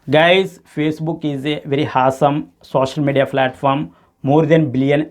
Guys, Facebook is a very awesome social media platform. More than billion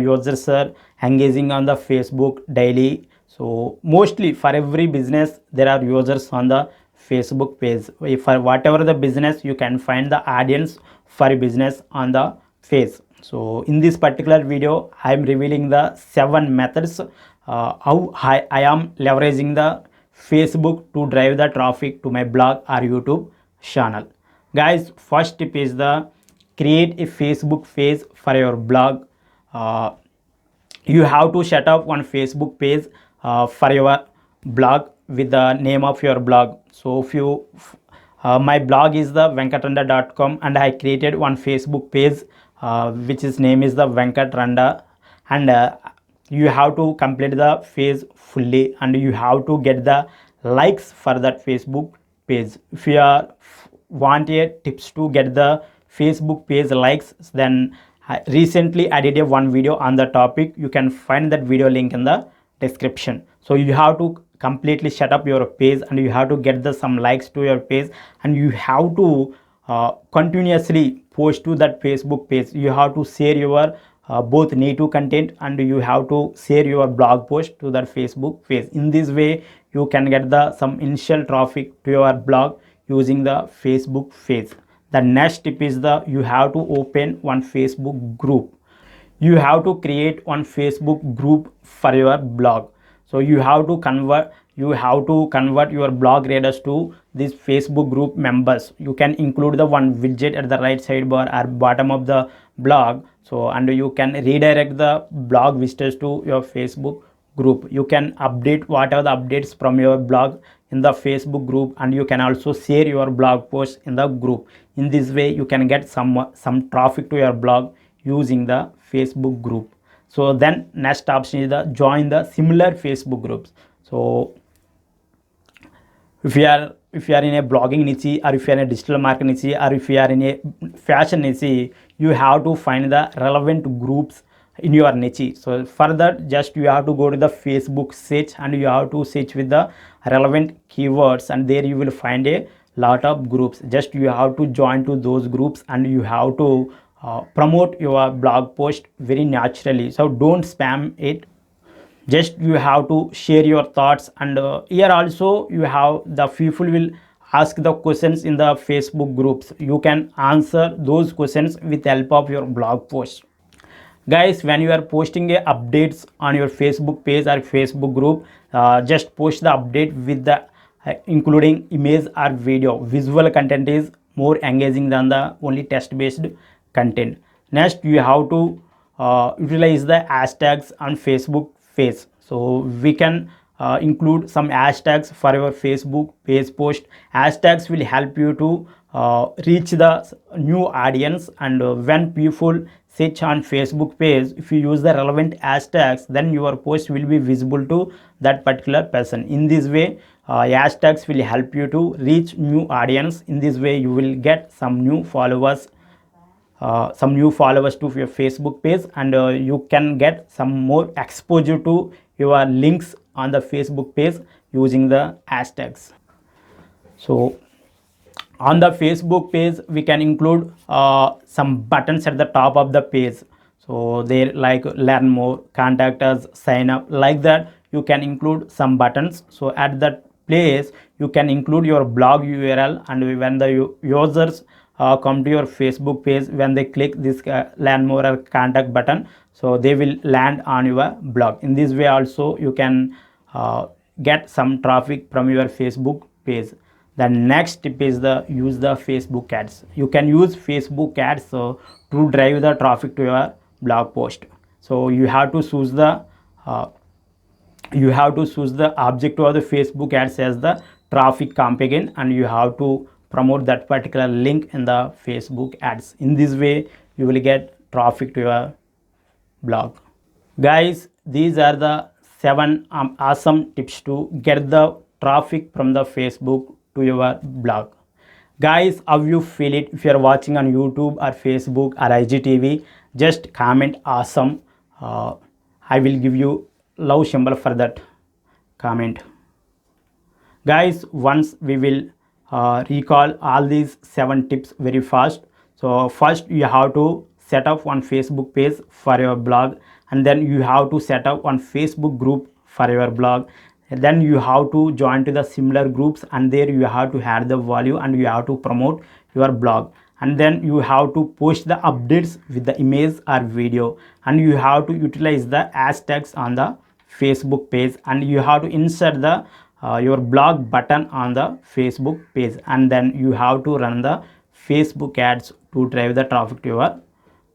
users are engaging on the Facebook daily. So mostly for every business, there are users on the Facebook page. For whatever the business, you can find the audience for a business on the page. So in this particular video, I am revealing the 7 methods how I am leveraging the Facebook to drive the traffic to my blog or YouTube channel. Guys, first tip is the create a Facebook page for your blog. uh, you have to set up one Facebook page for your blog with the name of your blog. So if you my blog is the venkatranda.com, and I created one Facebook page which is name is the Venkatranda. And you have to complete the page fully, and you have to get the likes for that Facebook page. If you are want a tips to get the Facebook page likes, then I recently I did a one video on the topic. You can find that video link in the description. So you have to completely set up your page, and you have to get the some likes to your page, and you have to continuously post to that Facebook page. You have to share your both native content, and you have to share your blog post to that Facebook page. In this way, you can get the some initial traffic to your blog using the Facebook page. The next tip is the you have to open one Facebook group. You have to create one Facebook group for your blog. So you have to convert your blog readers to these Facebook group members. You can include the one widget at the right sidebar or bottom of the blog. So and you can redirect the blog visitors to your Facebook group. You can update whatever the updates from your blog in the Facebook group, and you can also share your blog posts in the group. In this way, you can get some traffic to your blog using the Facebook group. So then next option is the join the similar Facebook groups. So if you are in a blogging niche, or if you are in a digital marketing niche, or if you are in a fashion niche, you have to find the relevant groups in your niche. So for that, just you have to go to the Facebook search, and you have to search with the relevant keywords, and there you will find a lot of groups. Just you have to join to those groups, and you have to promote your blog post very naturally. So don't spam it. Just you have to share your thoughts, and here also you have the people will ask the questions in the Facebook groups. You can answer those questions with help of your blog post. Guys, when you are posting updates on your Facebook page or Facebook group, just post the update with the including image or video. Visual content is more engaging than the only text based content. Next, you have to utilize the hashtags on Facebook page. So we can include some hashtags for your Facebook page post. Hashtags will help you to reach the new audience, and when people search on Facebook page, if you use the relevant hashtags, then your post will be visible to that particular person. In this way, hashtags will help you to reach new audience. In this way, you will get some new followers to your Facebook page, and you can get some more exposure to your links on the Facebook page using the hashtags. So on the Facebook page, we can include some buttons at the top of the page. So they like learn more, contact us, sign up, like that. You can include some buttons. So at that place, you can include your blog URL, and when the users come to your Facebook page, when they click this learn more or contact button, so they will land on your blog. In this way also, you can get some traffic from your Facebook page. The next tip is the use the Facebook ads. You can use Facebook ads to drive the traffic to your blog post. So you have to choose the objective of the Facebook ads as the traffic campaign, and you have to promote that particular link in the Facebook ads. In this way, you will get traffic to your blog. Guys, these are the 7 awesome tips to get the traffic from the Facebook to your blog. Guys, how you feel it? If you are watching on YouTube or Facebook or IGTV, just comment awesome. I will give you love symbol for that comment. Guys, once we will recall all these 7 tips very fast. So first you have to set up one Facebook page for your blog, and then you have to set up one Facebook group for your blog. And then you have to join to the similar groups, and there you have to add the value and you have to promote your blog. And then you have to post the updates with the image or video, and you have to utilize the hashtags on the Facebook page, and you have to insert the your blog button on the Facebook page, and then you have to run the Facebook ads to drive the traffic to your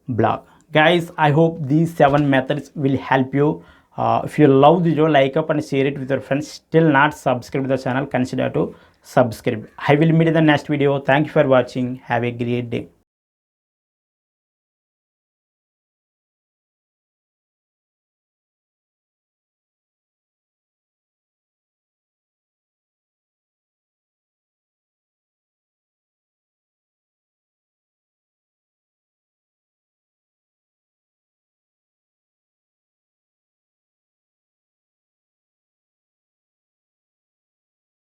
blog. Guys, I hope these 7 methods will help you. If you love the video, like up and share it with your friends. Still not subscribed to the channel, consider to subscribe. I will meet in the next video. Thank you for watching. Have a great day.